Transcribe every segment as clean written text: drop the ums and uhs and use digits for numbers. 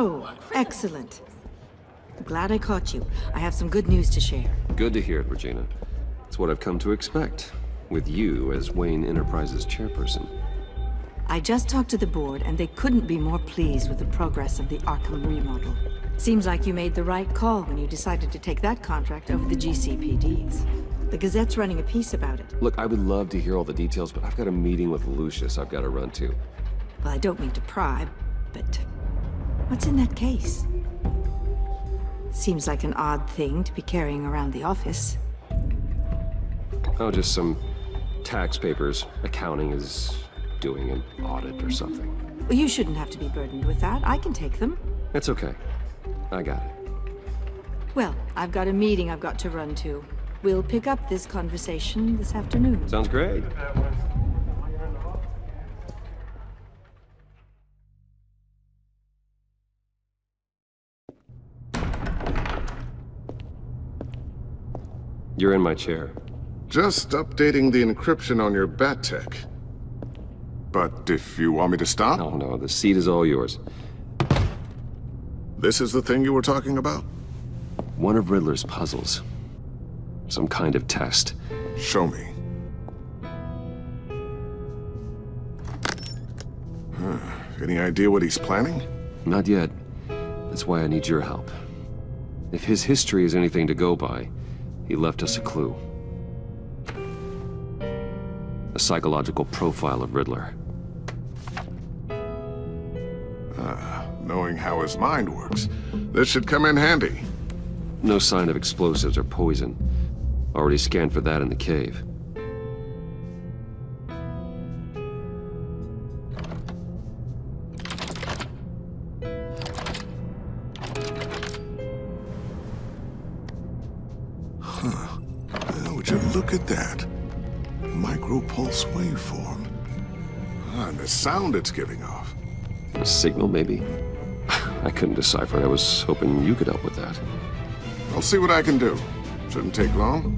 Oh, excellent. I'm glad I caught you. I have some good news to share. Good to hear it, Regina. It's what I've come to expect, with you as Wayne Enterprises chairperson. I just talked to the board, and they couldn't be more pleased with the progress of the Arkham remodel. Seems like you made the right call when you decided to take that contract over the GCPD's. The Gazette's running a piece about it. Look, I would love to hear all the details, but I've got a meeting with Lucius I've got to run to. Well, I don't mean to pry, but what's in that case? Seems like an odd thing to be carrying around the office. Oh, just some tax papers. Accounting is doing an audit or something. Well, you shouldn't have to be burdened with that. I can take them. It's okay. I got it. Well, I've got a meeting I've got to run to. We'll pick up this conversation this afternoon. Sounds great. You're in my chair. Just updating the encryption on your bat tech. But if you want me to stop? Oh no, the seat is all yours. This is the thing you were talking about? One of Riddler's puzzles. Some kind of test. Show me. Any idea what he's planning? Not yet. That's why I need your help. If his history is anything to go by, he left us a clue. A psychological profile of Riddler. Knowing how his mind works, this should come in handy. No sign of explosives or poison. Already scanned for that in the cave. Would you look at that? Micro-pulse waveform. And the sound it's giving off. A signal, maybe? I couldn't decipher it. I was hoping you could help with that. I'll see what I can do. Shouldn't take long.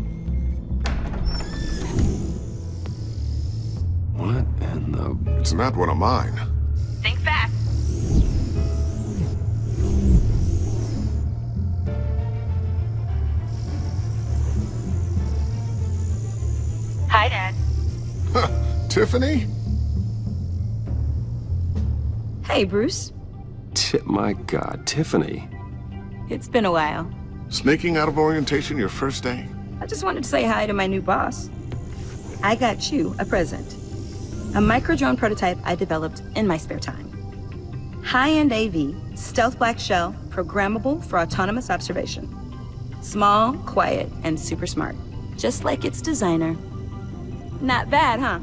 What in the... It's not one of mine. Think fast. Hi, Dad. Tiffany? Hey, Bruce. My God, Tiffany. It's been a while. Sneaking out of orientation your first day? I just wanted to say hi to my new boss. I got you a present. A micro-drone prototype I developed in my spare time. High-end AV, stealth black shell, programmable for autonomous observation. Small, quiet, and super smart. Just like its designer. Not bad, huh?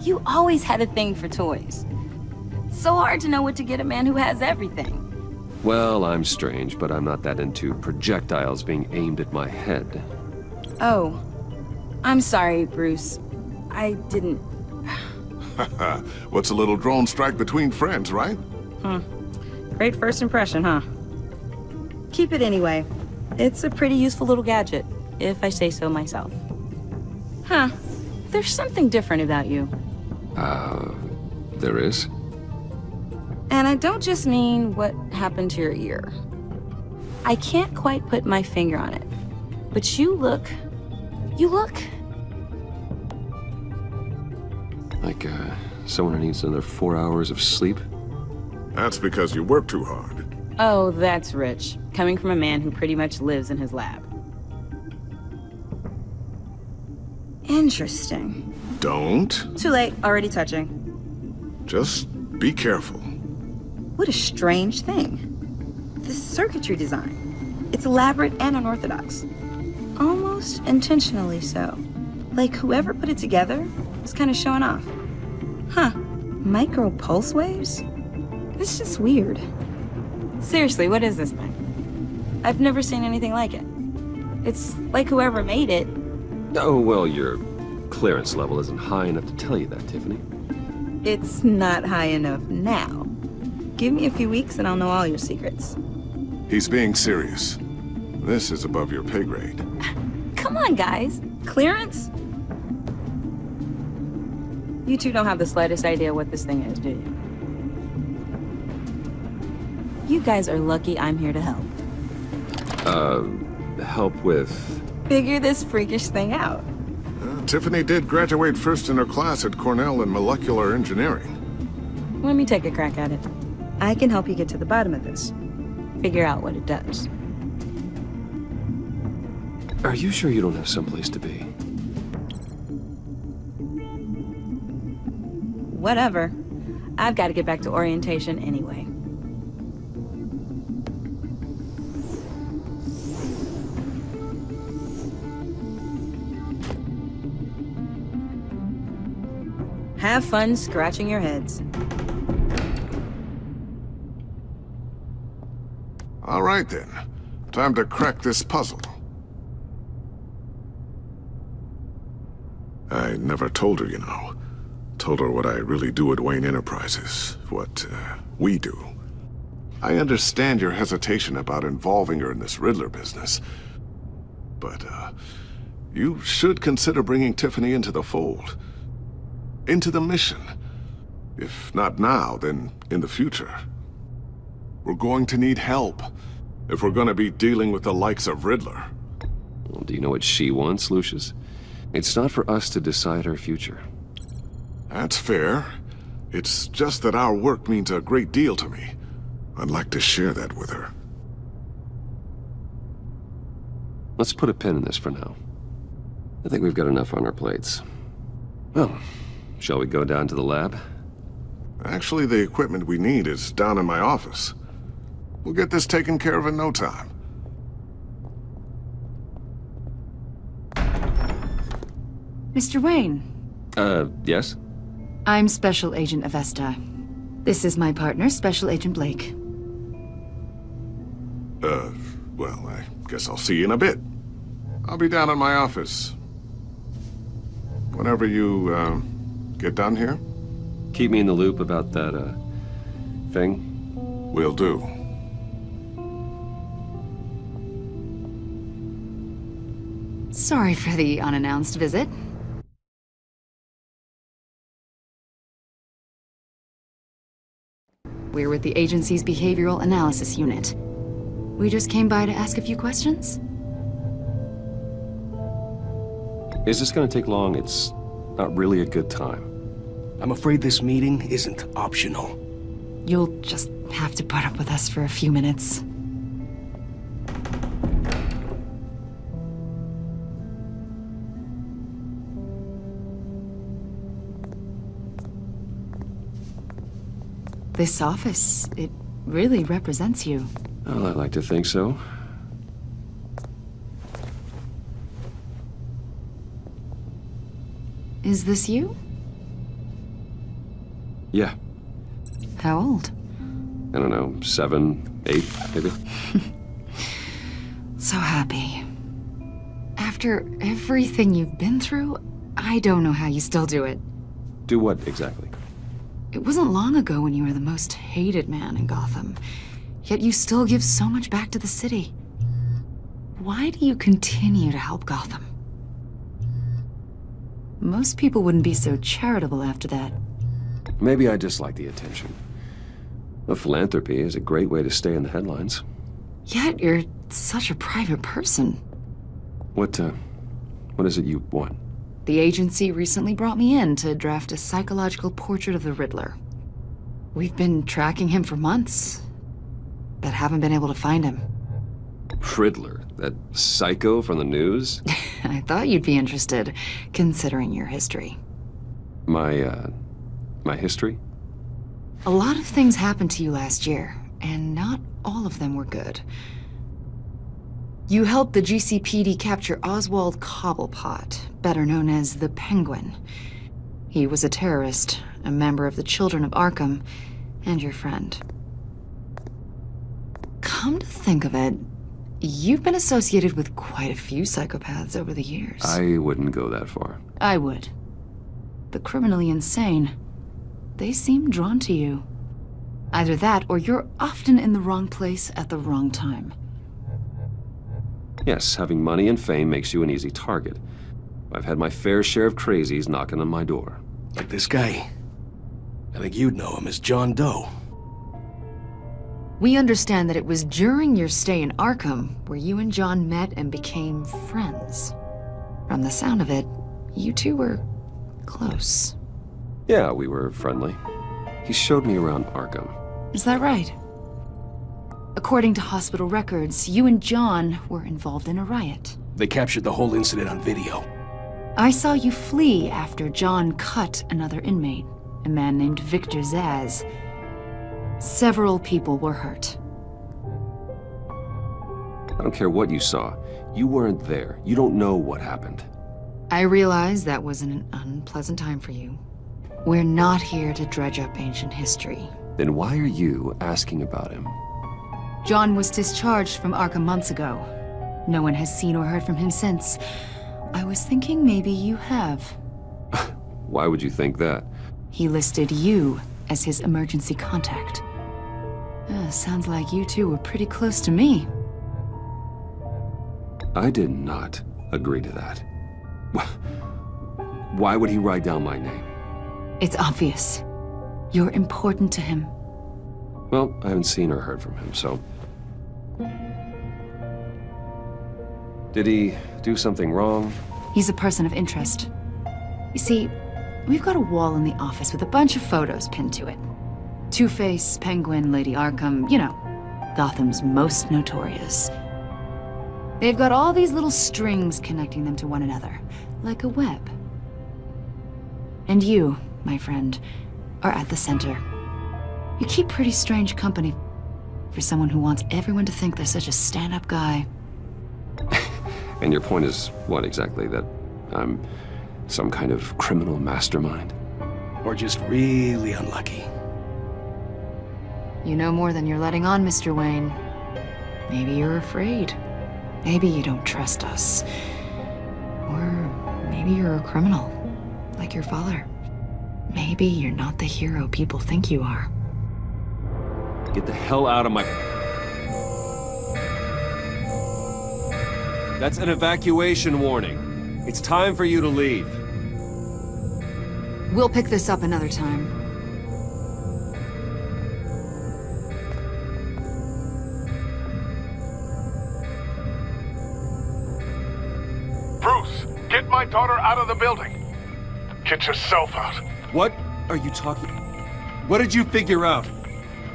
You always had a thing for toys. So hard to know what to get a man who has everything. Well, I'm strange, but I'm not that into projectiles being aimed at my head. Oh, I'm sorry, Bruce. I didn't... What's a little drone strike between friends, right? Great first impression, huh? Keep it anyway. It's a pretty useful little gadget, if I say so myself. Huh. There's something different about you. There is? And I don't just mean what happened to your ear. I can't quite put my finger on it. But you look... Like, someone who needs another 4 hours of sleep? That's because you work too hard. Oh, that's rich. Coming from a man who pretty much lives in his lab. Interesting. Don't. Too late, already touching. Just be careful. What a strange thing. The circuitry design. It's elaborate and unorthodox. Almost intentionally so. Like whoever put it together was kind of showing off. Huh. Micro pulse waves? It's just weird. Seriously, what is this thing? I've never seen anything like it. It's like whoever made it. Oh, well, your clearance level isn't high enough to tell you that, Tiffany. It's not high enough now. Give me a few weeks and I'll know all your secrets. He's being serious. This is above your pay grade. Come on, guys. Clearance? You two don't have the slightest idea what this thing is, do you? You guys are lucky I'm here to help. Help with... Figure this freakish thing out. Tiffany did graduate first in her class at Cornell in molecular engineering. Let me take a crack at it. I can help you get to the bottom of this. Figure out what it does. Are you sure you don't have someplace to be? Whatever. I've got to get back to orientation anyway. Have fun scratching your heads. All right then. Time to crack this puzzle. I never told her, you know. Told her what I really do at Wayne Enterprises. What, we do. I understand your hesitation about involving her in this Riddler business. But, you should consider bringing Tiffany into the fold. Into the mission. If not now, then in the future. We're going to need help if we're going to be dealing with the likes of Riddler. Well, do you know what she wants, Lucius? It's not for us to decide her future. That's fair. It's just that our work means a great deal to me. I'd like to share that with her. Let's put a pin in this for now. I think we've got enough on our plates. Well, shall we go down to the lab? Actually, the equipment we need is down in my office. We'll get this taken care of in no time. Mr. Wayne. Yes? I'm Special Agent Avesta. This is my partner, Special Agent Blake. Well, I guess I'll see you in a bit. I'll be down in my office. Whenever you, get done here? Keep me in the loop about that, thing. Will do. Sorry for the unannounced visit. We're with the agency's behavioral analysis unit. We just came by to ask a few questions. Is this gonna take long? It's not really a good time. I'm afraid this meeting isn't optional. You'll just have to put up with us for a few minutes. This office, it really represents you. Well, I'd like to think so. Is this you? Yeah. How old? I don't know, 7, 8, maybe? So happy. After everything you've been through, I don't know how you still do it. Do what, exactly? It wasn't long ago when you were the most hated man in Gotham, yet you still give so much back to the city. Why do you continue to help Gotham? Most people wouldn't be so charitable after that. Maybe I just like the attention. Well, philanthropy is a great way to stay in the headlines. Yet you're such a private person. What is it you want? The agency recently brought me in to draft a psychological portrait of the Riddler. We've been tracking him for months, but haven't been able to find him. Riddler? That psycho from the news? I thought you'd be interested, considering your history. My history? A lot of things happened to you last year, and not all of them were good. You helped the GCPD capture Oswald Cobblepot, better known as the Penguin. He was a terrorist, a member of the Children of Arkham, and your friend. Come to think of it, you've been associated with quite a few psychopaths over the years. I wouldn't go that far. I would. The criminally insane. They seem drawn to you. Either that, or you're often in the wrong place at the wrong time. Yes, having money and fame makes you an easy target. I've had my fair share of crazies knocking on my door. Like this guy. I think you'd know him as John Doe. We understand that it was during your stay in Arkham where you and John met and became friends. From the sound of it, you two were close. Yeah, we were friendly. He showed me around Arkham. Is that right? According to hospital records, you and John were involved in a riot. They captured the whole incident on video. I saw you flee after John cut another inmate, a man named Victor Zaz. Several people were hurt. I don't care what you saw. You weren't there. You don't know what happened. I realize that was an unpleasant time for you. We're not here to dredge up ancient history. Then why are you asking about him? John was discharged from Arkham months ago. No one has seen or heard from him since. I was thinking maybe you have. Why would you think that? He listed you as his emergency contact. Sounds like you two were pretty close to me. I did not agree to that. Why would he write down my name? It's obvious. You're important to him. Well, I haven't seen or heard from him, so... Did he do something wrong? He's a person of interest. You see, we've got a wall in the office with a bunch of photos pinned to it. Two-Face, Penguin, Lady Arkham, you know, Gotham's most notorious. They've got all these little strings connecting them to one another, like a web. And you, my friend, are at the center. You keep pretty strange company for someone who wants everyone to think they're such a stand-up guy. And your point is what exactly? That I'm some kind of criminal mastermind? Or just really unlucky. You know more than you're letting on, Mr. Wayne. Maybe you're afraid. Maybe you don't trust us. Or maybe you're a criminal, like your father. Maybe you're not the hero people think you are. Get the hell out of my... That's an evacuation warning. It's time for you to leave. We'll pick this up another time. Bruce, get my daughter out of the building. Get yourself out. What are you talking... What did you figure out?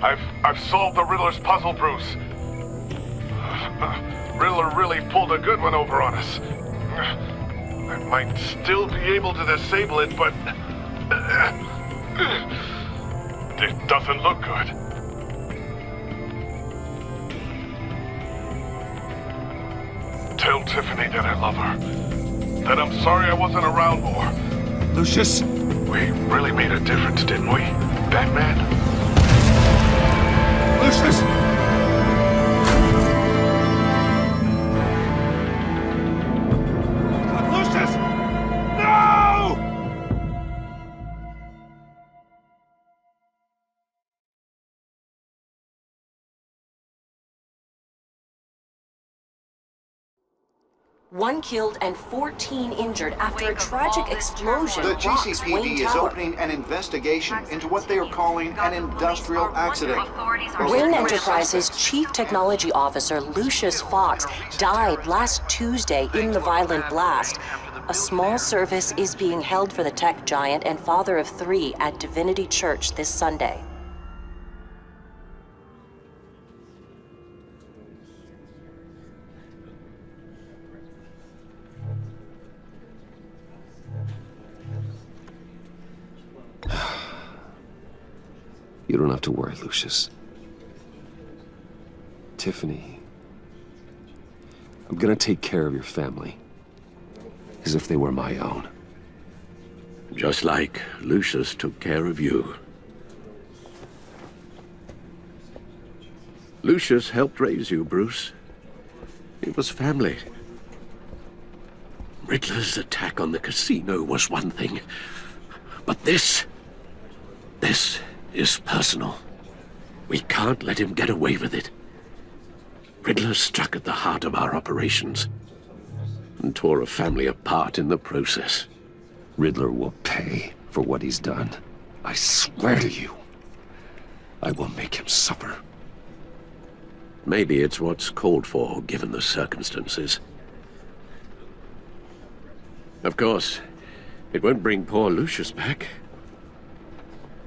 I've solved the Riddler's puzzle, Bruce. Riddler really pulled a good one over on us. I might still be able to disable it, but... it doesn't look good. Tell Tiffany that I love her. That I'm sorry I wasn't around more. Lucius! We really made a difference, didn't we, Batman? Lucius! Lucius! No! One killed and 14 injured after a tragic explosion The rocks Wayne GCPD is Tower. opening an investigation into what they are calling an industrial accident. Wayne Enterprises' chief technology officer, Lucius Fox, died last Tuesday in the violent blast. A small service is being held for the tech giant and father of 3 at Divinity Church this Sunday. You don't have to worry, Lucius. Tiffany, I'm gonna take care of your family. As if they were my own. Just like Lucius took care of you. Lucius helped raise you, Bruce. It was family. Riddler's attack on the casino was one thing. But this is personal. We can't let him get away with it. Riddler struck at the heart of our operations and tore a family apart in the process. Riddler will pay for what he's done. I swear to you, I will make him suffer. maybe it's what's called for, given the circumstances. Of course, it won't bring poor Lucius back.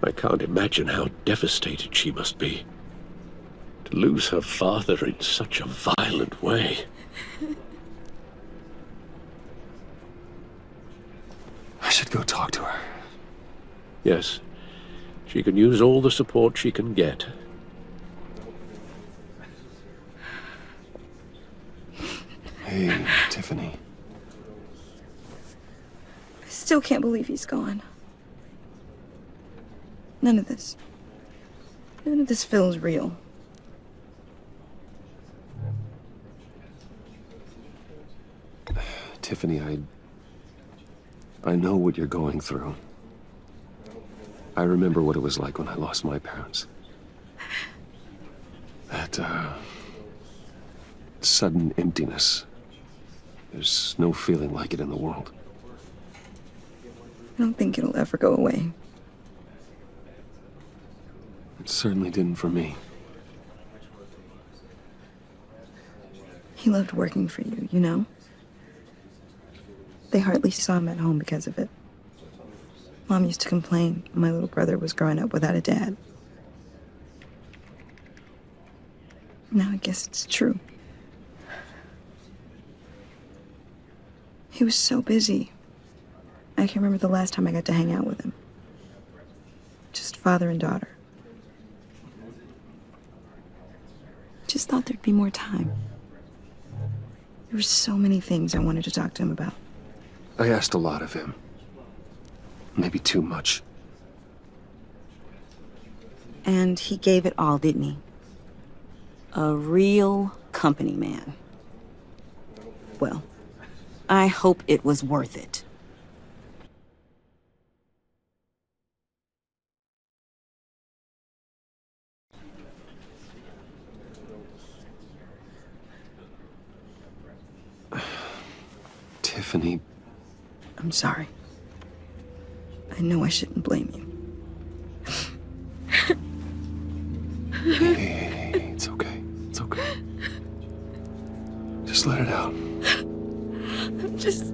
I can't imagine how devastated she must be. To lose her father in such a violent way. I should go talk to her. Yes, she can use all the support she can get. Hey, Tiffany. I still can't believe he's gone. None of this feels real. Tiffany, I know what you're going through. I remember what it was like when I lost my parents. That, sudden emptiness. There's no feeling like it in the world. I don't think it'll ever go away. It certainly didn't for me. He loved working for you, you know? They hardly saw him at home because of it. Mom used to complain my little brother was growing up without a dad. Now I guess it's true. He was so busy. I can't remember the last time I got to hang out with him. Just father and daughter. Just thought there'd be more time. There were so many things I wanted to talk to him about. I asked a lot of him. Maybe too much. And he gave it all, didn't he? A real company man. Well, I hope it was worth it. Tiffany. I'm sorry. I know I shouldn't blame you. Hey, it's okay. It's okay. Just let it out. I'm just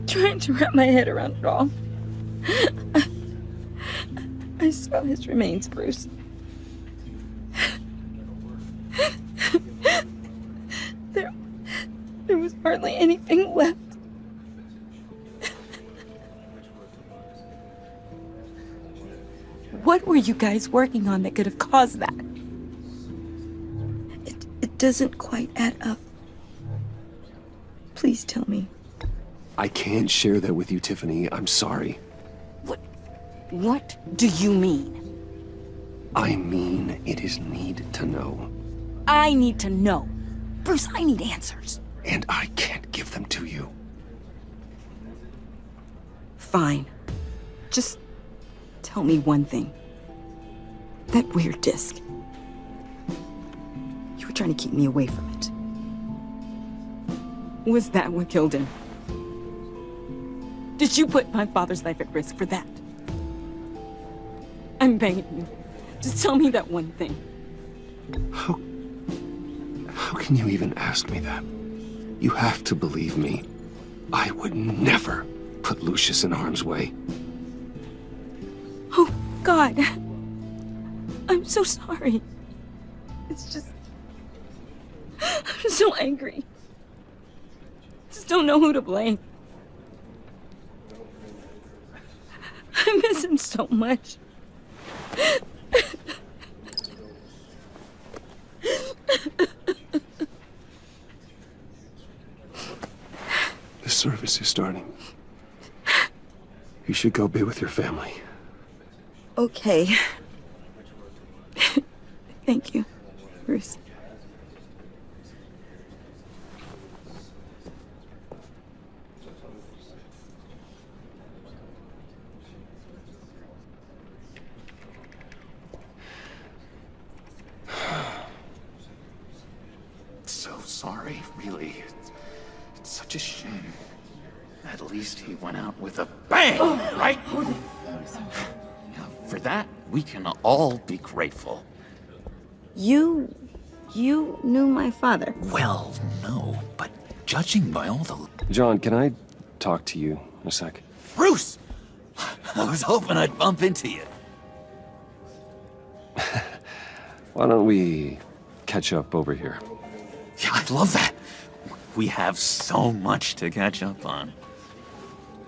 trying to wrap my head around it all. I saw his remains, Bruce. There was hardly anything left. What were you guys working on that could have caused that? It doesn't quite add up. Please tell me. I can't share that with you, Tiffany. I'm sorry. What do you mean? I mean, it is need to know. I need to know. Bruce, I need answers. And I can't give them to you. Fine. Just tell me one thing. That weird disc. You were trying to keep me away from it. Was that what killed him? Did you put my father's life at risk for that? I'm begging you. Just tell me that one thing. How can you even ask me that? You have to believe me. I would never put Lucius in harm's way. Oh, God. I'm so sorry. It's just... I'm so angry. Just don't know who to blame. I miss him so much. The service is starting. You should go be with your family. Okay. Thank you, Bruce. So sorry, really. It's such a shame. At least he went out with a bang, right? For that, we can all be grateful. You knew my father. Well, no, but judging by all the... John, can I talk to you a sec? Bruce! I was hoping I'd bump into you. Why don't we catch up over here? Yeah, I'd love that. We have so much to catch up on.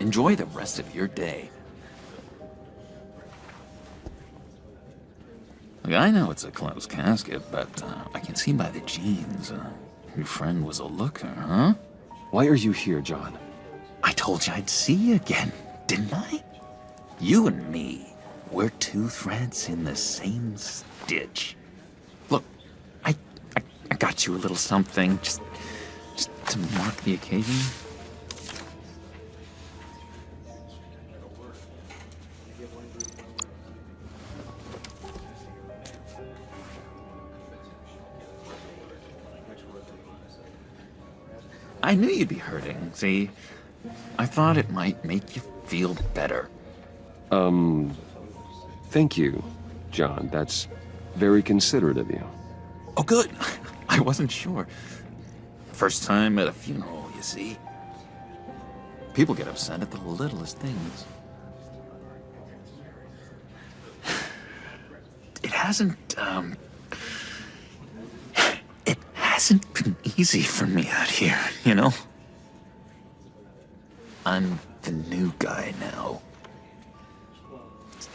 Enjoy the rest of your day. Look, I know it's a closed casket, but I can see by the jeans, your friend was a looker, huh? Why are you here, John? I told you I'd see you again, didn't I? You and me, we're two threads in the same stitch. Look, I got you a little something, just to mark the occasion. I knew you'd be hurting, see? I thought it might make you feel better. Thank you, John. That's very considerate of you. Oh, good. I wasn't sure. First time at a funeral, you see? People get upset at the littlest things. It hasn't been easy for me out here, you know? I'm the new guy now.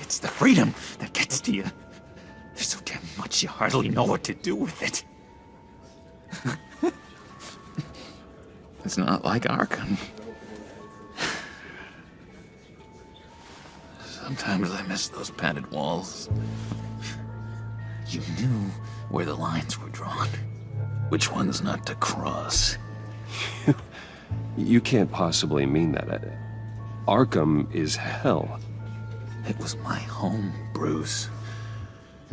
It's the freedom that gets to you. There's so damn much you hardly know what to do with it. It's not like Arkham. Sometimes I miss those padded walls. You knew where the lines were drawn. Which ones not to cross. You can't possibly mean that. Arkham is hell. It was my home, Bruce.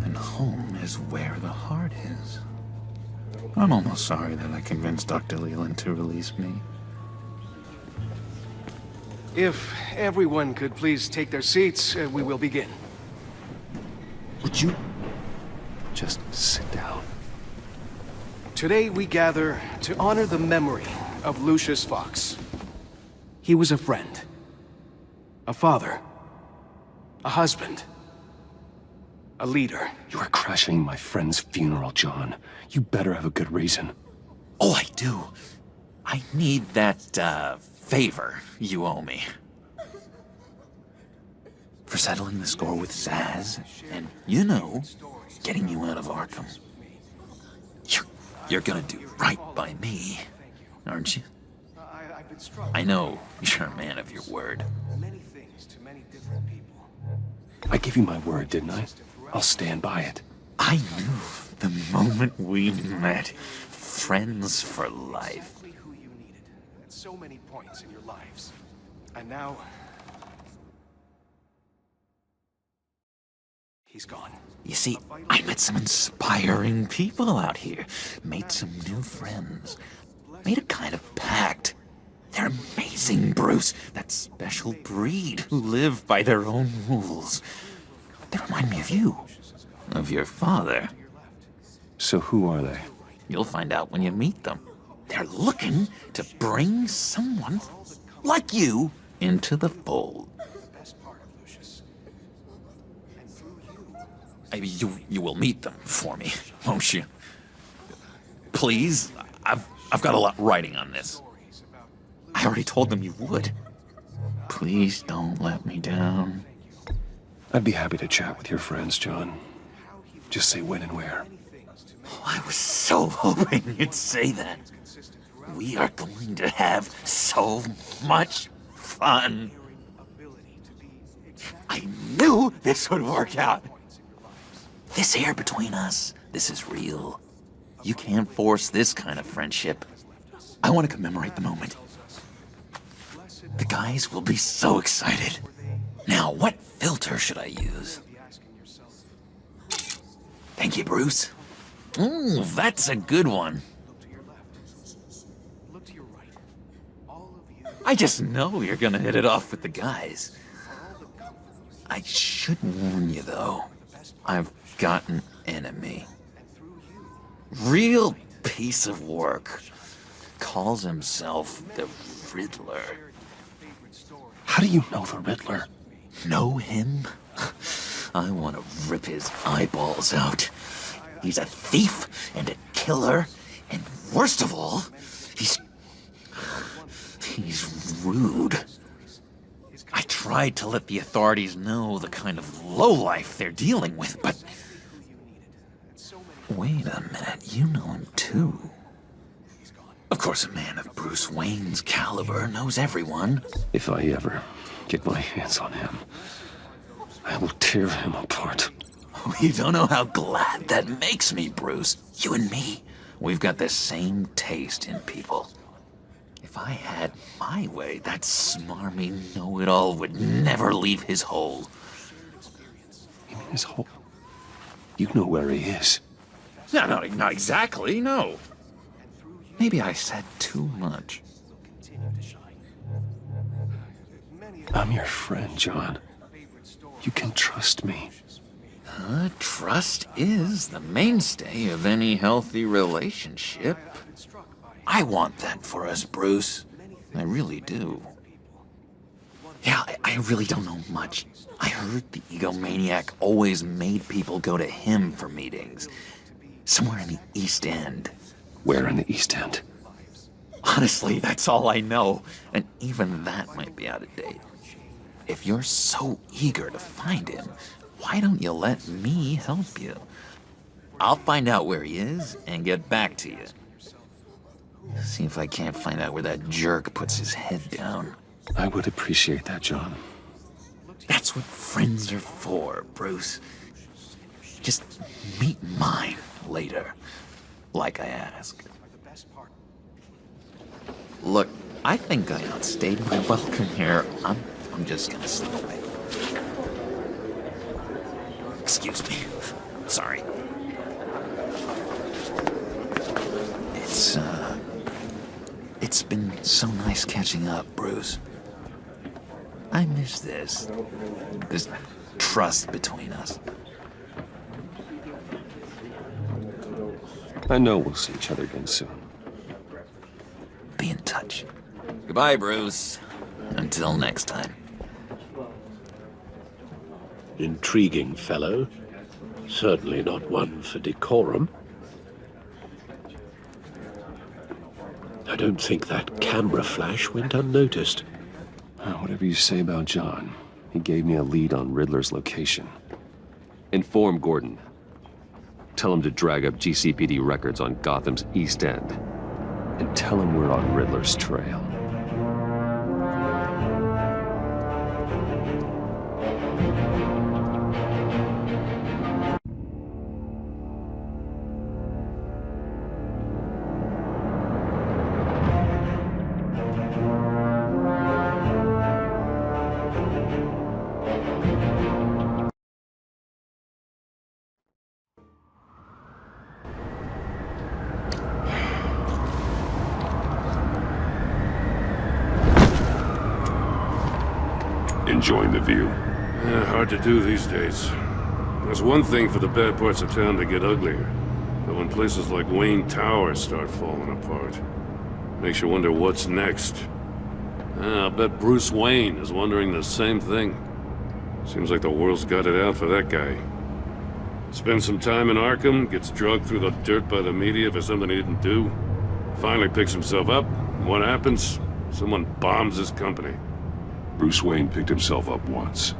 And home is where the heart is. I'm almost sorry that I convinced Dr. Leland to release me. If everyone could please take their seats, we will begin. Would you just sit down? Today we gather to honor the memory of Lucius Fox. He was a friend, a father, a husband, a leader. You are crashing my friend's funeral, John. You better have a good reason. Oh, I do. I need that, favor you owe me. For settling the score with Zaz, and, you know, getting you out of Arkham. You're gonna do right by me, aren't you? I know you're a man of your word. I gave you my word, didn't I? I'll stand by it. I knew the moment we met. Friends for life. Who you needed at so many points in your lives. And now... he's gone. You see, I met some inspiring people out here. Made some new friends. Made a kind of pact. They're amazing, Bruce. That special breed who live by their own rules. They remind me of you. Of your father. So who are they? You'll find out when you meet them. They're looking to bring someone like you into the fold. You will meet them for me, won't you? Please? I've got a lot writing on this. I already told them you would. Please don't let me down. I'd be happy to chat with your friends, John. Just say when and where. Oh, I was so hoping you'd say that. We are going to have so much fun. I knew this would work out. This here between us, this is real. You can't force this kind of friendship. I want to commemorate the moment. The guys will be so excited. Now, what filter should I use? Thank you, Bruce. Ooh, that's a good one. I just know you're gonna hit it off with the guys. I should warn you, though. I've got an enemy. Real piece of work. Calls himself the Riddler. How do you know the Riddler? Know him? I want to rip his eyeballs out. He's a thief and a killer, and worst of all, he's rude. I tried to let the authorities know the kind of lowlife they're dealing with, but... Wait a minute, you know him too. Of course, a man of Bruce Wayne's caliber knows everyone. If I ever get my hands on him, I will tear him apart. You don't know how glad that makes me, Bruce. You and me, we've got the same taste in people. If I had my way, that smarmy know-it-all would never leave his hole. You mean his hole? You know where he is. No, not exactly, no. Maybe I said too much. I'm your friend, John. You can trust me. Trust is the mainstay of any healthy relationship. I want that for us, Bruce. I really do. Yeah, I really don't know much. I heard the egomaniac always made people go to him for meetings. Somewhere in the East End. Where in the East End? Honestly, that's all I know. And even that might be out of date. If you're so eager to find him, why don't you let me help you? I'll find out where he is and get back to you. See if I can't find out where that jerk puts his head down. I would appreciate that, John. That's what friends are for, Bruce. Just meet mine later, like I asked. Look, I think I outstayed my welcome here. I'm just gonna slip away. Excuse me. Sorry. It's been so nice catching up, Bruce. I miss this trust between us. I know we'll see each other again soon. Be in touch. Goodbye, Bruce. Until next time. Intriguing fellow. Certainly not one for decorum. I don't think that camera flash went unnoticed. Whatever you say about John, he gave me a lead on Riddler's location. Inform Gordon. Tell him to drag up GCPD records on Gotham's East End. And tell him we're on Riddler's trail. Enjoying the view? Yeah, hard to do these days. There's one thing for the bad parts of town to get uglier. But when places like Wayne Tower start falling apart, makes you wonder what's next. I'll bet Bruce Wayne is wondering the same thing. Seems like the world's got it out for that guy. Spends some time in Arkham, gets drugged through the dirt by the media for something he didn't do. Finally picks himself up. What happens? Someone bombs his company. Bruce Wayne picked himself up once.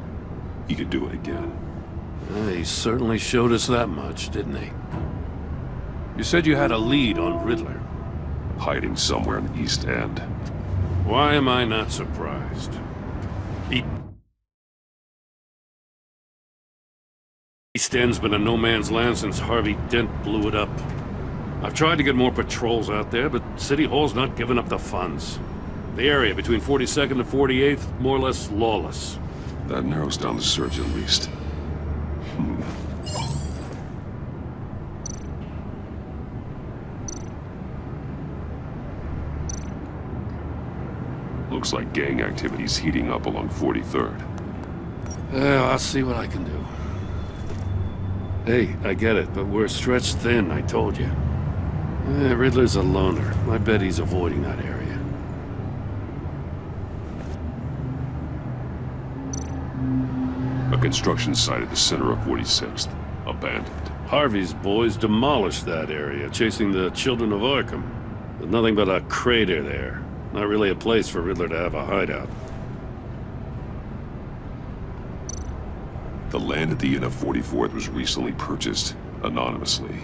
He could do it again. He certainly showed us that much, didn't he? You said you had a lead on Riddler. Hiding somewhere in the East End. Why am I not surprised? East End's been a no-man's land since Harvey Dent blew it up. I've tried to get more patrols out there, but City Hall's not giving up the funds. The area between 42nd and 48th, more or less lawless. That narrows down the search at least. Looks like gang activity's heating up along 43rd. Yeah, I'll see what I can do. Hey, I get it, but we're stretched thin, I told you. Riddler's a loner. I bet he's avoiding that area. A construction site at the center of 46th. Abandoned. Harvey's boys demolished that area, chasing the children of Arkham. There's nothing but a crater there. Not really a place for Riddler to have a hideout. The land at the end of 44th was recently purchased, anonymously.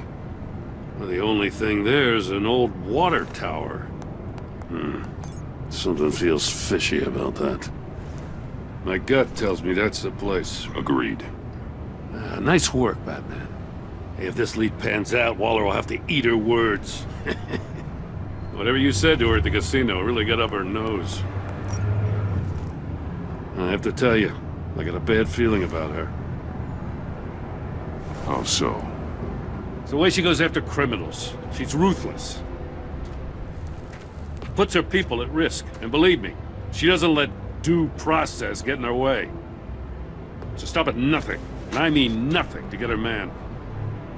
Well, the only thing there is an old water tower. Something feels fishy about that. My gut tells me that's the place. Agreed. Nice work, Batman. Hey, if this lead pans out, Waller will have to eat her words. Whatever you said to her at the casino really got up her nose. I have to tell you, I got a bad feeling about her. How so? It's the way she goes after criminals. She's ruthless. Puts her people at risk. And believe me, she doesn't let due process get in her way. So stop at nothing, and I mean nothing, to get her man.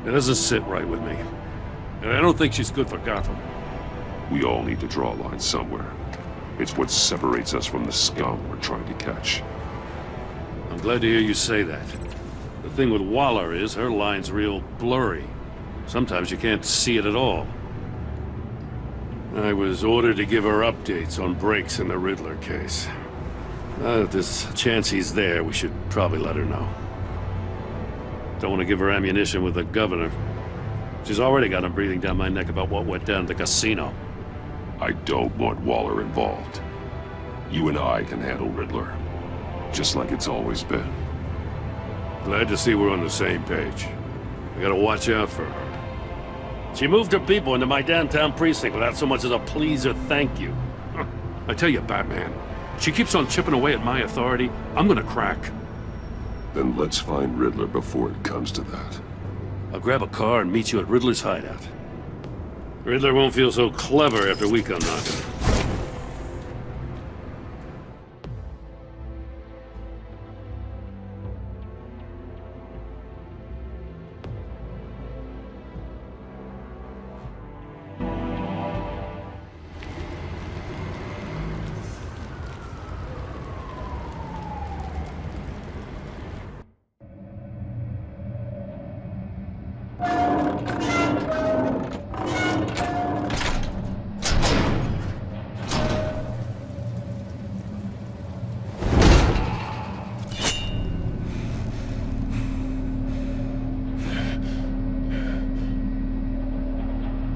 It doesn't sit right with me. And I don't think she's good for Gotham. We all need to draw a line somewhere. It's what separates us from the scum we're trying to catch. I'm glad to hear you say that. The thing with Waller is her line's real blurry. Sometimes you can't see it at all. I was ordered to give her updates on breaks in the Riddler case. If there's a chance he's there, we should probably let her know. Don't want to give her ammunition with the governor. She's already got him breathing down my neck about what went down at the casino. I don't want Waller involved. You and I can handle Riddler, just like it's always been. Glad to see we're on the same page. I gotta watch out for her. She moved her people into my downtown precinct without so much as a please or thank you. I tell you, Batman, she keeps on chipping away at my authority, I'm gonna crack. Then let's find Riddler before it comes to that. I'll grab a car and meet you at Riddler's hideout. Riddler won't feel so clever after we come knocking.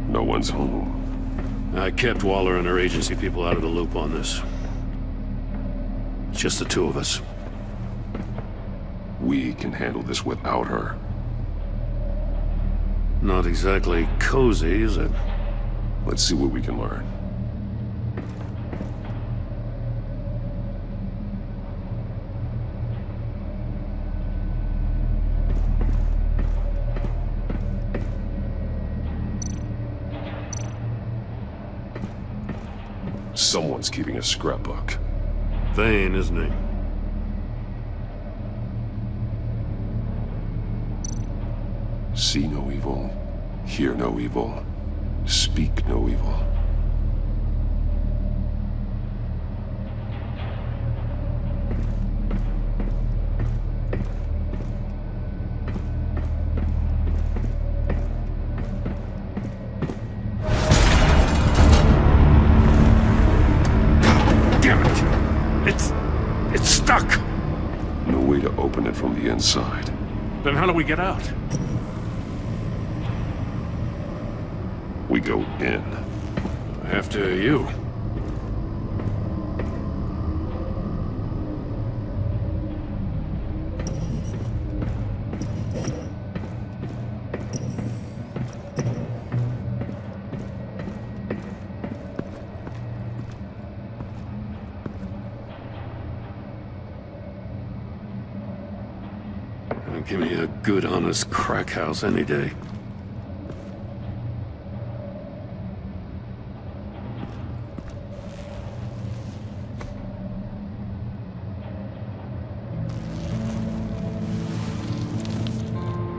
No one's home. I kept Waller and her agency people out of the loop on this. It's just the two of us. We can handle this without her. Not exactly cozy, is it? Let's see what we can learn. Someone's keeping a scrapbook. Vain, isn't he? See no evil, hear no evil, speak no evil. It's stuck! No way to open it from the inside. Then how do we get out? We go in. After you. Give me a good, honest crack house any day.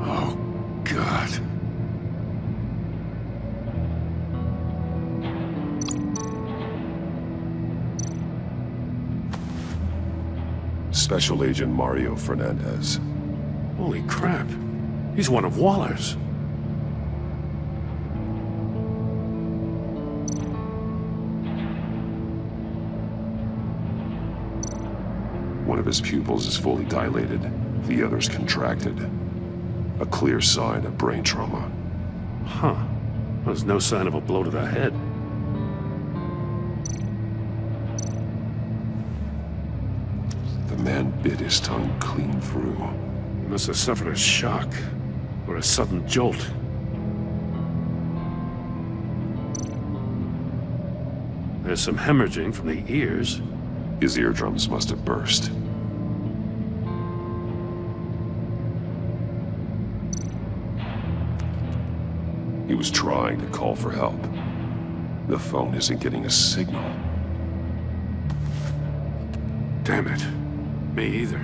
Oh, God. Special Agent Mario Fernandez. Holy crap. He's one of Waller's. One of his pupils is fully dilated, the other's contracted. A clear sign of brain trauma. Huh. There's no sign of a blow to the head. The man bit his tongue clean through. He must have suffered a shock, or a sudden jolt. There's some hemorrhaging from the ears. His eardrums must have burst. He was trying to call for help. The phone isn't getting a signal. Damn it. Me either.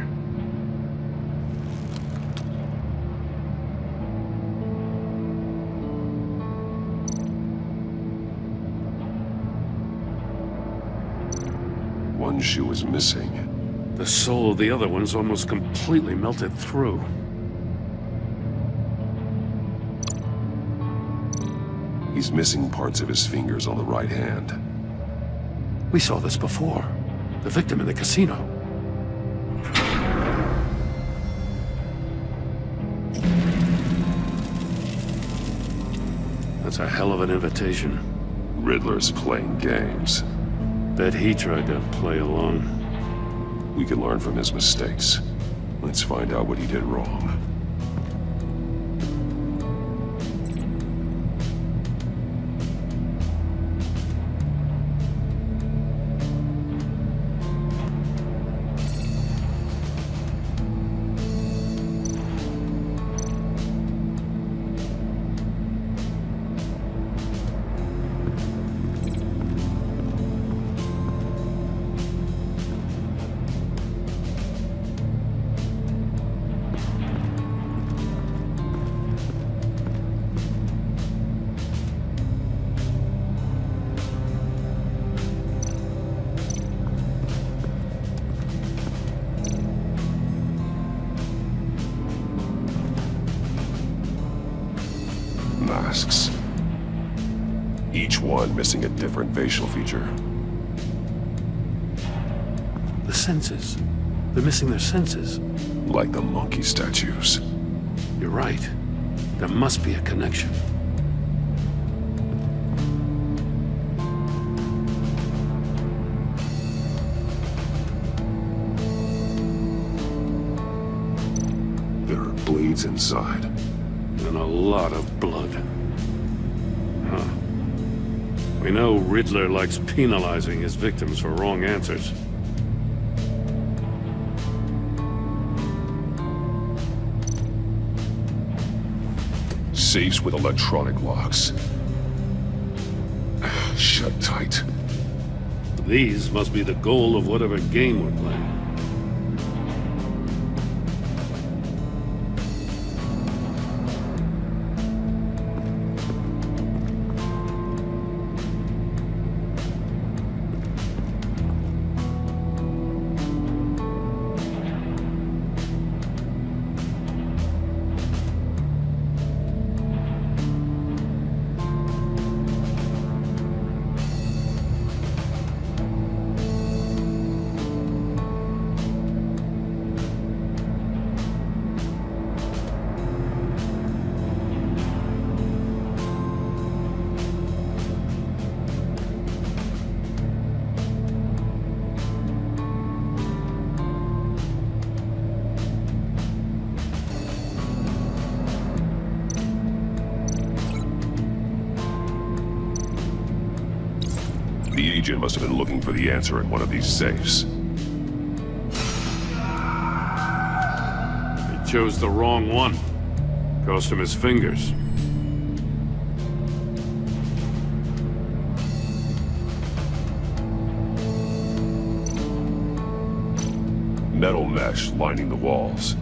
One shoe is missing. The sole of the other one's almost completely melted through. He's missing parts of his fingers on the right hand. We saw this before. The victim in the casino. That's a hell of an invitation. Riddler's playing games. Bet he tried to play along. We can learn from his mistakes. Let's find out what he did wrong. Masks. Each one missing a different facial feature. The senses. They're missing their senses. Like the monkey statues. You're right. There must be a connection. There are bleeds inside. And a lot of blood. Huh. We know Riddler likes penalizing his victims for wrong answers. Safes with electronic locks. Shut tight. These must be the goal of whatever game we're playing. The agent must have been looking for the answer in one of these safes. He chose the wrong one. Cost him his fingers. Metal mesh lining the walls.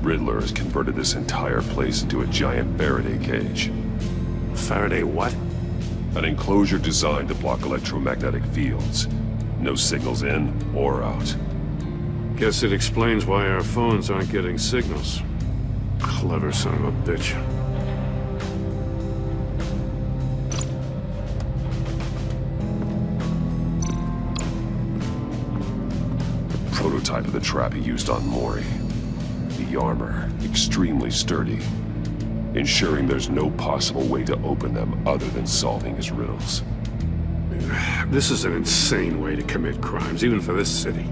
Riddler has converted this entire place into a giant Faraday cage. Faraday what? An enclosure designed to block electromagnetic fields. No signals in or out. Guess it explains why our phones aren't getting signals. Clever son of a bitch. Prototype of the trap he used on Mori. The armor, extremely sturdy, ensuring there's no possible way to open them other than solving his riddles. This is an insane way to commit crimes, even for this city.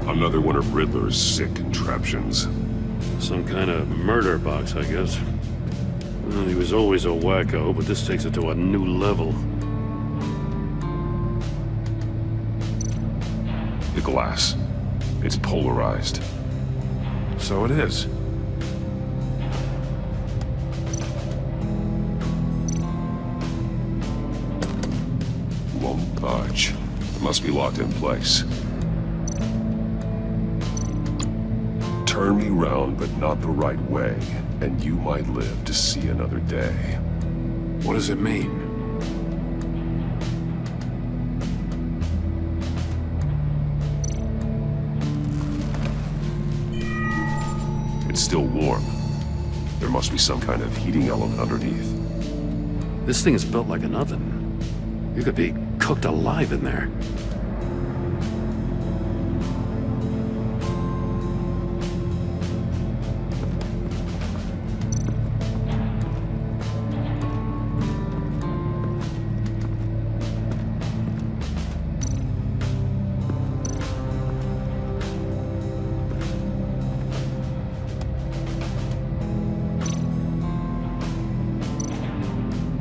Another one of Riddler's sick contraptions. Some kind of murder box, I guess. Well, he was always a wacko, but this takes it to a new level. The glass. It's polarized. So it is. Won't budge. It must be locked in place. Turn me round, but not the right way, and you might live to see another day. What does it mean? It's still warm. There must be some kind of heating element underneath. This thing is built like an oven. You could be cooked alive in there.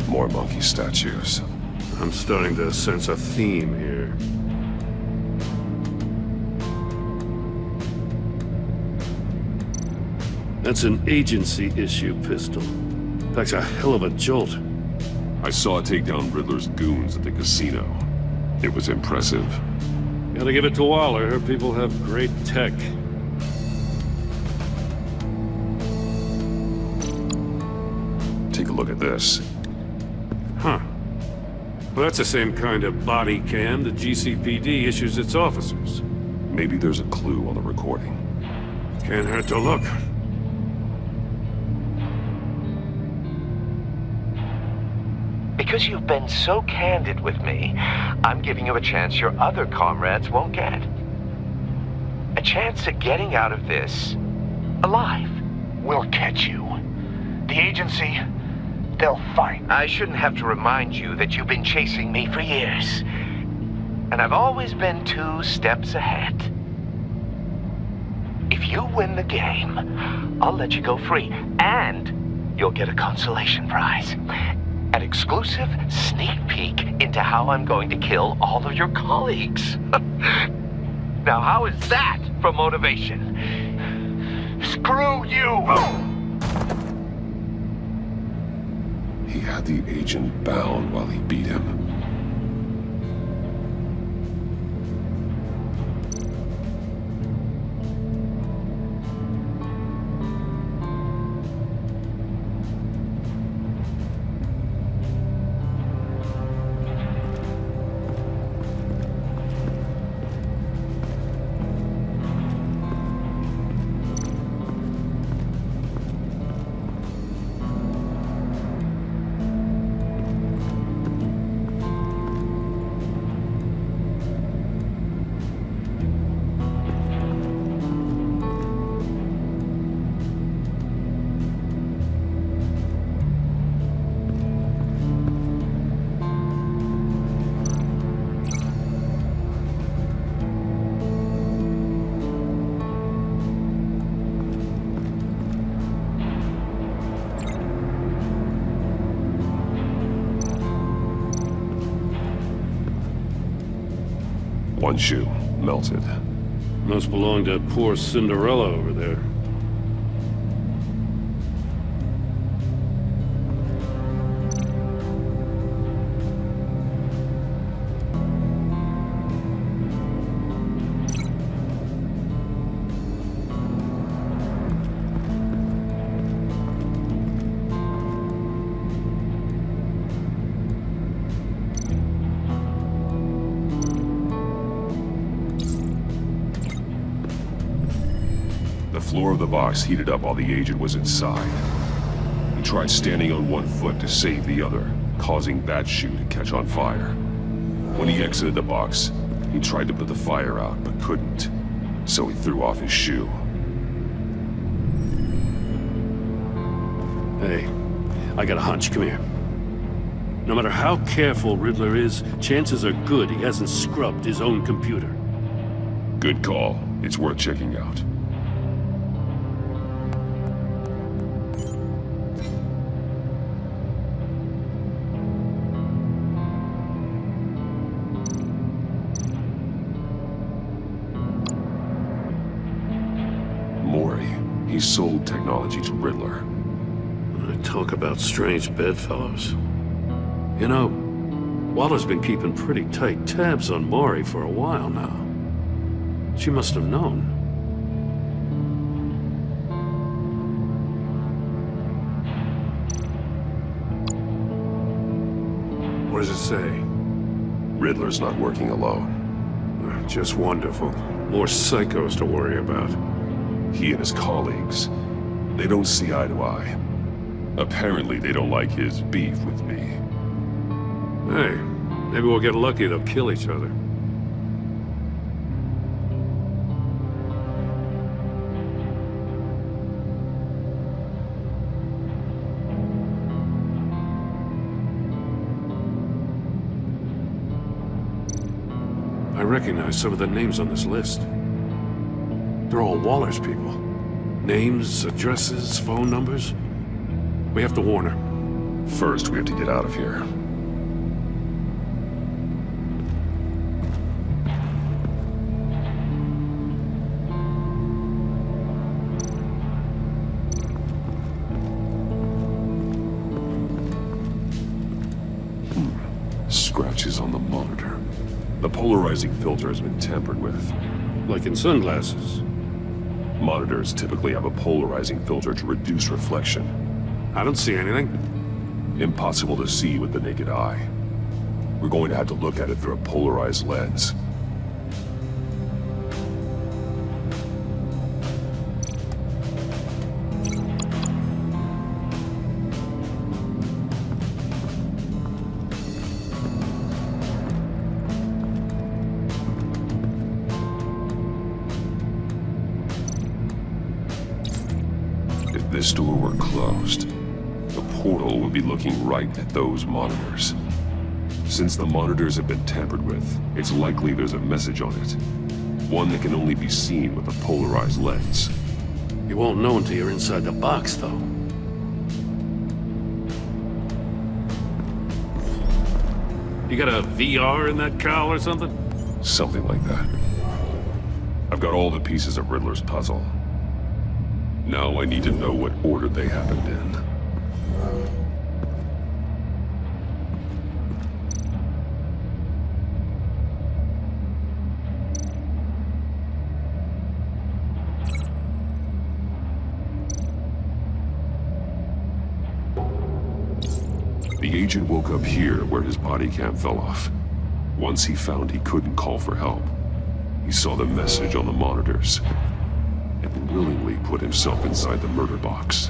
More monkey statues. I'm starting to sense a theme here. That's an agency-issue pistol. Packs a hell of a jolt. I saw it take down Riddler's goons at the casino. It was impressive. Gotta give it to Waller. Her people have great tech. Take a look at this. Huh. Well, that's the same kind of body cam the GCPD issues its officers. Maybe there's a clue on the recording. Can't hurt to look. Because you've been so candid with me, I'm giving you a chance your other comrades won't get. A chance at getting out of this alive. We'll catch you. The agency, they'll find. I shouldn't have to remind you that you've been chasing me for years. And I've always been 2 steps ahead. If you win the game, I'll let you go free. And you'll get a consolation prize. An exclusive sneak peek into how I'm going to kill all of your colleagues. Now, how is that for motivation? Screw you! He had the agent bound while he beat him. One shoe, melted. Must belong to poor Cinderella over there. The floor of the box heated up while the agent was inside. He tried standing on one foot to save the other, causing that shoe to catch on fire. When he exited the box, he tried to put the fire out, but couldn't. So he threw off his shoe. Hey, I got a hunch. Come here. No matter how careful Riddler is, chances are good he hasn't scrubbed his own computer. Good call. It's worth checking out. He sold technology to Riddler. Talk about strange bedfellows. You know, Waller's been keeping pretty tight tabs on Maury for a while now. She must have known. What does it say? Riddler's not working alone. Just wonderful. More psychos to worry about. He and his colleagues, they don't see eye to eye. Apparently, they don't like his beef with me. Hey, maybe we'll get lucky they'll kill each other. I recognize some of the names on this list. They're all Waller's people. Names, addresses, phone numbers. We have to warn her. First, we have to get out of here. Scratches on the monitor. The polarizing filter has been tampered with. Like in sunglasses. Monitors typically have a polarizing filter to reduce reflection. I don't see anything. Impossible to see with the naked eye. We're going to have to look at it through a polarized lens. If this door were closed, the portal would be looking right at those monitors. Since the monitors have been tampered with, it's likely there's a message on it. One that can only be seen with a polarized lens. You won't know until you're inside the box, though. You got a VR in that cowl or something? Something like that. I've got all the pieces of Riddler's puzzle. Now I need to know what order they happened in. The agent woke up here where his body cam fell off. Once he found he couldn't call for help, he saw the message on the monitors and willingly put himself inside the murder box.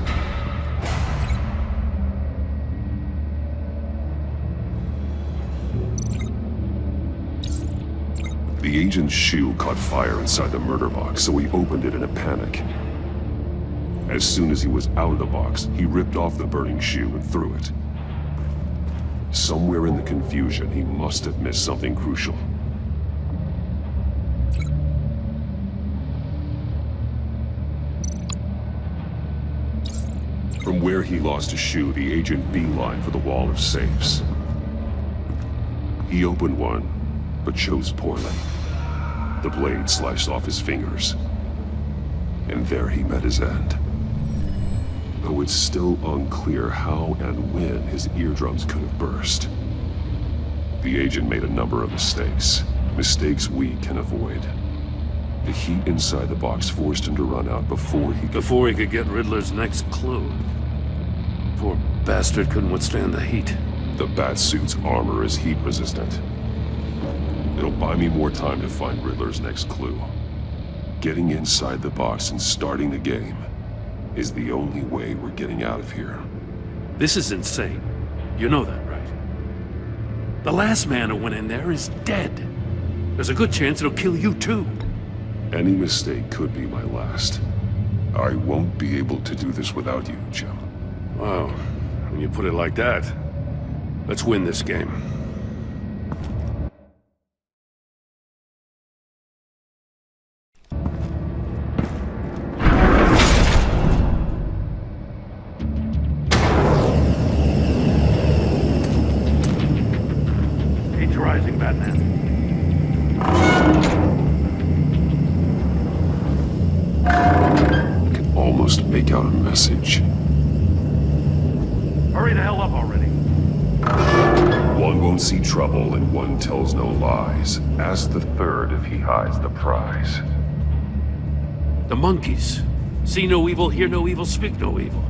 The agent's shoe caught fire inside the murder box, so he opened it in a panic. As soon as he was out of the box, he ripped off the burning shoe and threw it. Somewhere in the confusion, he must have missed something crucial. From where he lost his shoe, the agent beelined for the wall of safes. He opened one, but chose poorly. The blade sliced off his fingers. And there he met his end. Though it's still unclear how and when his eardrums could have burst. The agent made a number of mistakes. Mistakes we can avoid. The heat inside the box forced him to run out before he could get Riddler's next clue. Poor bastard couldn't withstand the heat. The Batsuit's armor is heat resistant. It'll buy me more time to find Riddler's next clue. getting inside the box and starting the game is the only way we're getting out of here. This is insane. You know that, right? The last man who went in there is dead. There's a good chance it'll kill you too. Any mistake could be my last. I won't be able to do this without you, Jim. Wow, when you put it like that, let's win this game. Heat's rising, Batman. I can almost make out a message. Hurry the hell up already. One won't see trouble and one tells no lies. Ask the third if he hides the prize. The monkeys. See no evil, hear no evil, speak no evil.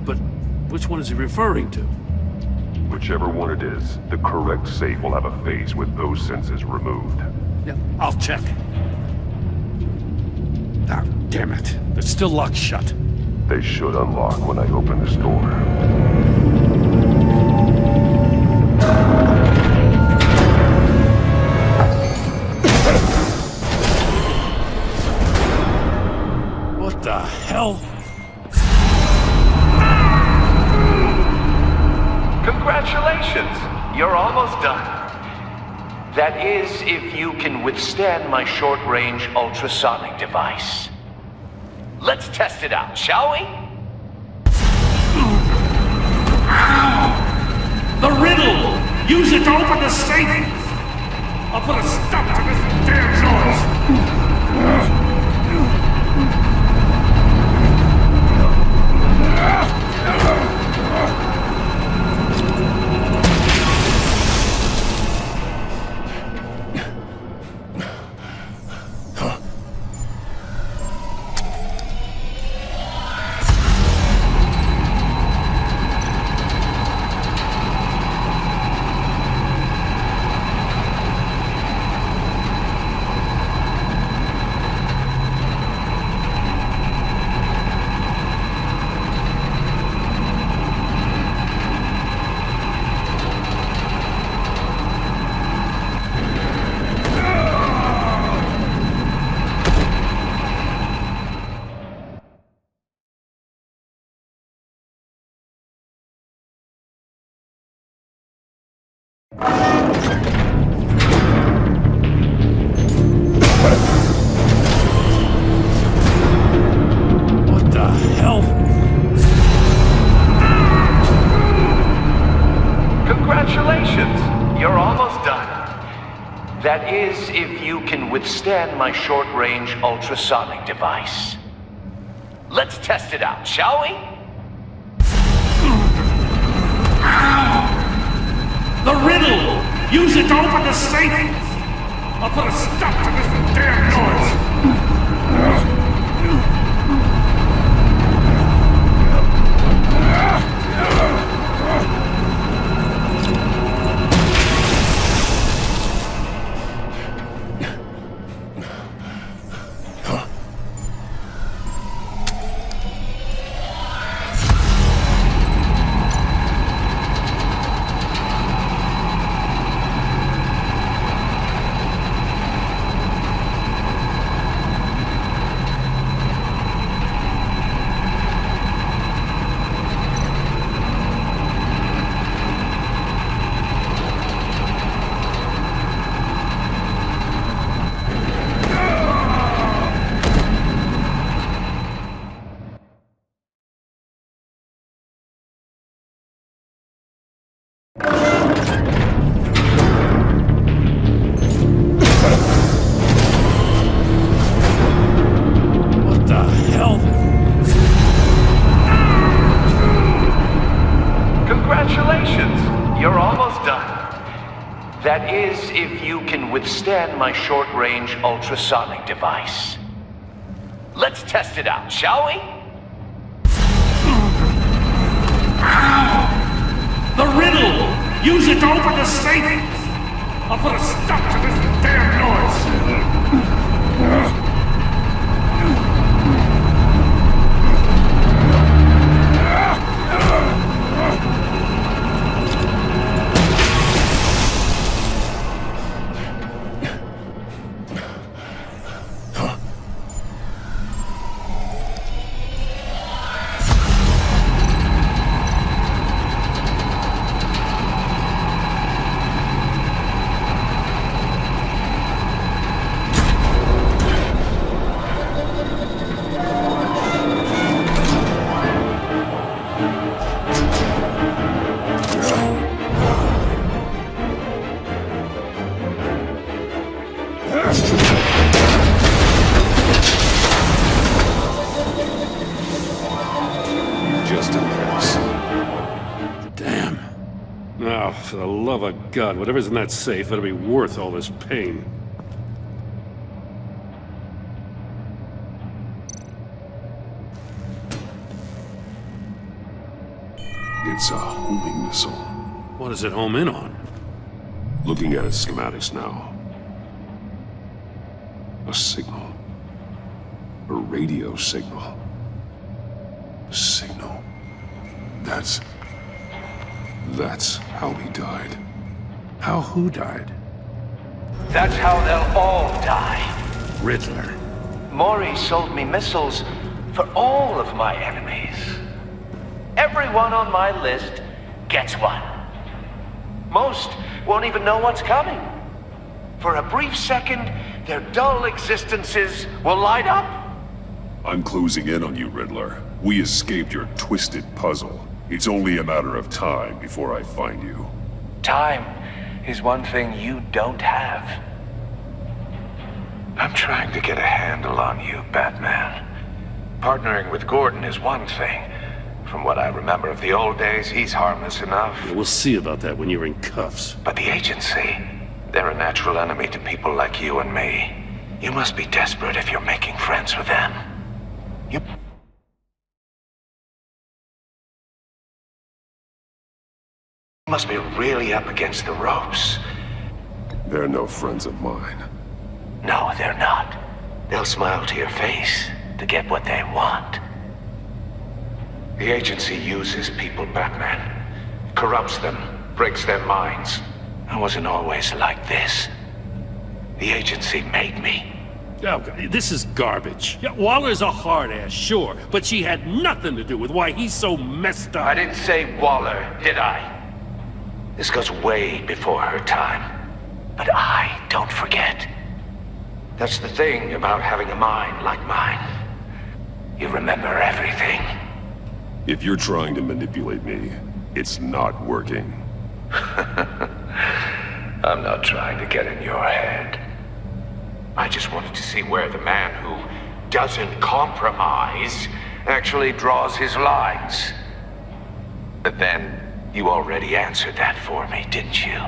But which one is he referring to? Whichever one it is, the correct safe will have a face with those senses removed. Yeah, I'll check. Ah, damn it. They're still locked shut. They should unlock when I open this door. What the hell? Congratulations! You're almost done. That is, if you can withstand my short-range ultrasonic device. Let's test it out, shall we? The riddle! Use it to open the safe! I'll put a stop to this damn noise! What the hell? Congratulations! You're almost done. That is, if you can withstand my short-range ultrasonic device. Let's test it out, shall we? The riddle! Use it to open the safe! I'll put a stop to this damn noise! That is, if you can withstand my short-range ultrasonic device. Let's test it out, shall we? The riddle! Use it to open the safe! I'll put a stop to this damn noise! For the love of God, whatever's in that safe better be worth all this pain. It's a homing missile. What does it home in on? Looking at its schematics now. A signal. A radio signal. A signal. That's how he died. How who died? That's how they'll all die. Riddler. Maury sold me missiles for all of my enemies. Everyone on my list gets one. Most won't even know what's coming. For a brief second, their dull existences will light up. I'm closing in on you, Riddler. We escaped your twisted puzzle. It's only a matter of time before I find you. Time is one thing you don't have. I'm trying to get a handle on you, Batman. Partnering with Gordon is one thing. From what I remember of the old days, he's harmless enough. Yeah, we'll see about that when you're in cuffs. But the agency, they're a natural enemy to people like you and me. You must be desperate if you're making friends with them. You must be really up against the ropes. They're no friends of mine. No, they're not. They'll smile to your face to get what they want. The agency uses people, Batman. Corrupts them, breaks their minds. I wasn't always like this. The agency made me. Oh, this is garbage. Yeah, Waller's a hard ass, sure, but she had nothing to do with why he's so messed up. I didn't say Waller, did I? This goes way before her time. But I don't forget. That's the thing about having a mind like mine. You remember everything. If you're trying to manipulate me, it's not working. I'm not trying to get in your head. I just wanted to see where the man who doesn't compromise actually draws his lines. But then, you already answered that for me, didn't you?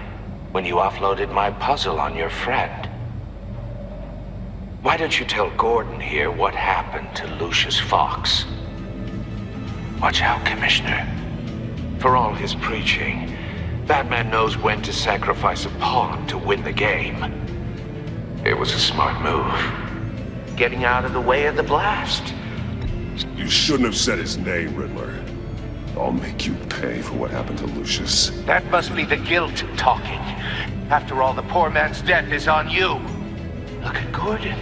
When you offloaded my puzzle on your friend. Why don't you tell Gordon here what happened to Lucius Fox? Watch out, Commissioner. For all his preaching, Batman knows when to sacrifice a pawn to win the game. It was a smart move. Getting out of the way of the blast. You shouldn't have said his name, Riddler. I'll make you pay for what happened to Lucius. That must be the guilt talking. After all, the poor man's death is on you. Look at Gordon.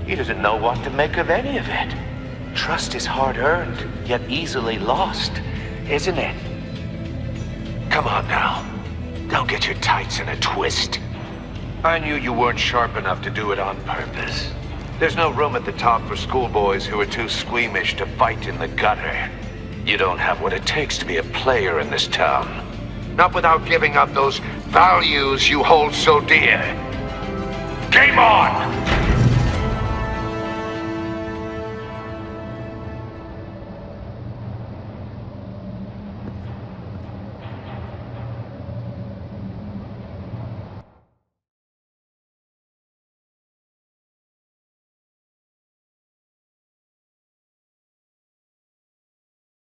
He doesn't know what to make of any of it. Trust is hard-earned, yet easily lost, isn't it? Come on now. Don't get your tights in a twist. I knew you weren't sharp enough to do it on purpose. There's no room at the top for schoolboys who are too squeamish to fight in the gutter. You don't have what it takes to be a player in this town. Not without giving up those values you hold so dear. Game on!